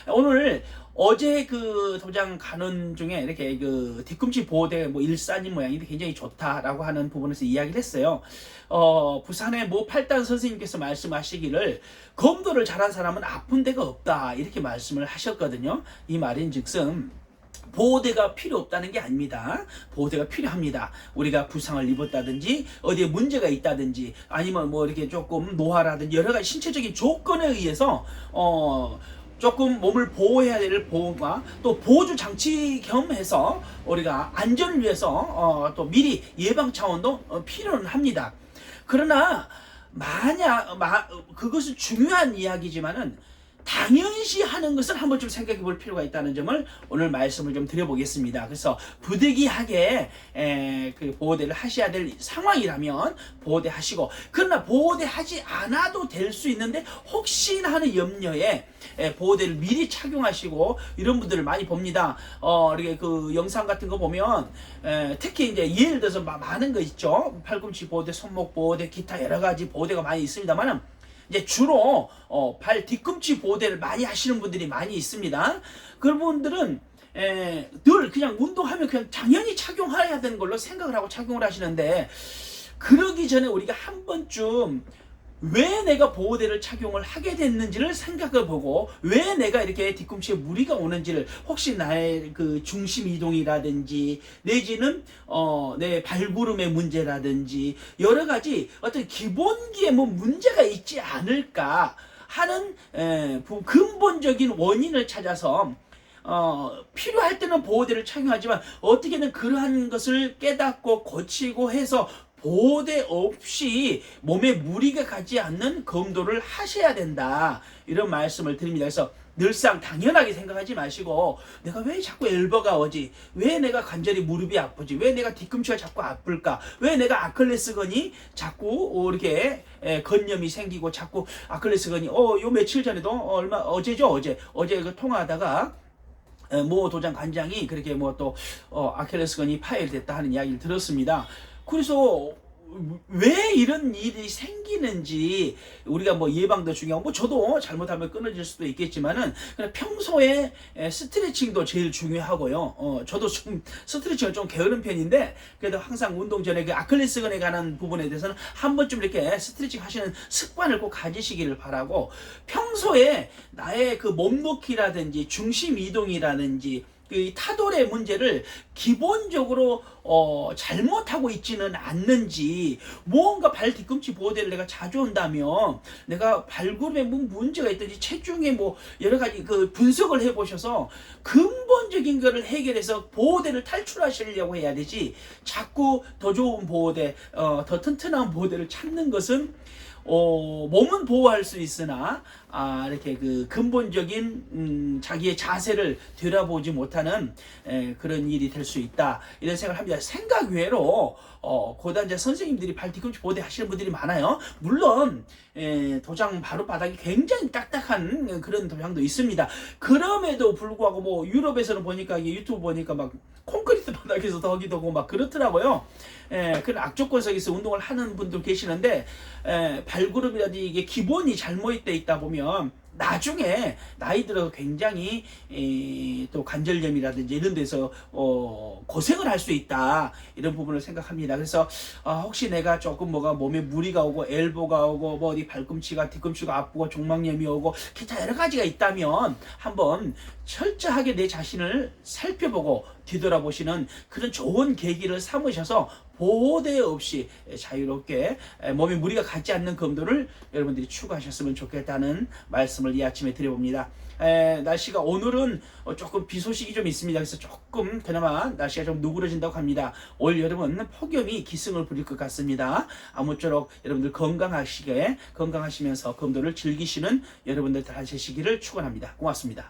오늘 어제 그 도장 가는 중에 이렇게 그 뒤꿈치 보호대 뭐 일산인 모양이 굉장히 좋다라고 하는 부분에서 이야기를 했어요. 부산의 모 팔단 선생님께서 말씀하시기를 검도를 잘한 사람은 아픈 데가 없다 이렇게 말씀을 하셨거든요. 이 말인즉슨 보호대가 필요 없다는 게 아닙니다. 보호대가 필요합니다. 우리가 부상을 입었다든지 어디에 문제가 있다든지 아니면 뭐 이렇게 조금 노화라든지 여러 가지 신체적인 조건에 의해서 조금 몸을 보호해야 될 보호가 또 보호주 장치 겸해서 우리가 안전을 위해서 또 미리 예방 차원도 필요는 합니다. 그러나 만약 그것은 중요한 이야기지만은 당연시 하는 것을 한번 좀 생각해 볼 필요가 있다는 점을 오늘 말씀을 좀 드려보겠습니다. 그래서 부득이하게 그 보호대를 하셔야 될 상황이라면 보호대 하시고, 그러나 보호대 하지 않아도 될 수 있는데 혹시나 하는 염려에 보호대를 미리 착용하시고 이런 분들을 많이 봅니다. 이렇게 그 영상 같은 거 보면 특히 이제 예를 들어서 많은 거 있죠. 팔꿈치 보호대, 손목 보호대, 기타 여러 가지 보호대가 많이 있습니다만은 이제 주로 발 뒤꿈치 보호대를 많이 하시는 분들이 많이 있습니다. 그런 분들은 늘 그냥 운동하면 그냥 당연히 착용해야 되는 걸로 생각을 하고 착용을 하시는데, 그러기 전에 우리가 한 번쯤 왜 내가 보호대를 착용을 하게 됐는지를 생각해 보고, 왜 내가 이렇게 뒤꿈치에 무리가 오는지를, 혹시 나의 그 중심 이동이라든지 내지는 내 발구름의 문제라든지 여러 가지 어떤 기본기에 뭐 문제가 있지 않을까 하는 근본적인 원인을 찾아서 필요할 때는 보호대를 착용하지만 어떻게든 그러한 것을 깨닫고 고치고 해서 보호대 없이 몸에 무리가 가지 않는 검도를 하셔야 된다, 이런 말씀을 드립니다. 그래서 늘상 당연하게 생각하지 마시고 내가 왜 자꾸 엘버가 오지, 왜 내가 관절이 무릎이 아프지, 왜 내가 뒤꿈치가 자꾸 아플까, 왜 내가 아킬레스건이 자꾸 이렇게 건염이 생기고 자꾸 아킬레스건이 요 며칠 전에도 어제 그 통화하다가 모 도장 관장이 그렇게 뭐 또 아킬레스건이 파열됐다 하는 이야기를 들었습니다. 그래서 왜 이런 일이 생기는지 우리가 뭐 예방도 중요하고, 뭐 저도 잘못하면 끊어질 수도 있겠지만은 그냥 평소에 스트레칭도 제일 중요하고요. 저도 좀 스트레칭을 좀 게으른 편인데 그래도 항상 운동 전에 그 아킬레스건에 관한 부분에 대해서는 한 번쯤 이렇게 스트레칭 하시는 습관을 꼭 가지시기를 바라고, 평소에 나의 그 몸놓기라든지 중심 이동이라든지 그 타돌의 문제를 기본적으로 잘못하고 있지는 않는지, 무언가 발 뒤꿈치 보호대를 내가 자주 한다면 내가 발구름에 뭐 문제가 있든지 체중에 뭐 여러 가지 그 분석을 해보셔서 근본적인 거를 해결해서 보호대를 탈출하시려고 해야 되지, 자꾸 더 좋은 보호대, 더 튼튼한 보호대를 찾는 것은 몸은 보호할 수 있으나 이렇게 그 근본적인 자기의 자세를 되돌아보지 못하는 그런 일이 될 수 있다, 이런 생각을 합니다. 생각 외로 고단자 선생님들이 발 뒤꿈치 보호대 하시는 분들이 많아요. 물론 도장 바로 바닥이 굉장히 딱딱한 그런 도장도 있습니다. 그럼에도 불구하고 뭐 유럽에서는 보니까 유튜브 보니까 막 콘크리트 바닥에서 덕이 고 막 그렇더라고요. 그런 악조건석에서 운동을 하는 분들 계시는데 발구름이라든지 이게 기본이 잘못되어 있다 보면 나중에 나이 들어서 굉장히 또 관절염이라든지 이런 데서 고생을 할 수 있다, 이런 부분을 생각합니다. 그래서 혹시 내가 조금 뭐가 몸에 무리가 오고 엘보가 오고 뭐 어디 발꿈치가 뒤꿈치가 아프고 종막염이 오고 기타 여러 가지가 있다면 한번 철저하게 내 자신을 살펴보고 뒤돌아보시는 그런 좋은 계기를 삼으셔서 보호대 없이 자유롭게 몸에 무리가 가지 않는 검도를 여러분들이 추구하셨으면 좋겠다는 말씀을 이 아침에 드려봅니다. 날씨가 오늘은 조금 비 소식이 좀 있습니다. 그래서 조금 그나마 날씨가 좀 누그러진다고 합니다. 올 여름은 폭염이 기승을 부릴 것 같습니다. 아무쪼록 여러분들 건강하시면서 검도를 즐기시는 여러분들 다 되시기를 축원합니다. 고맙습니다.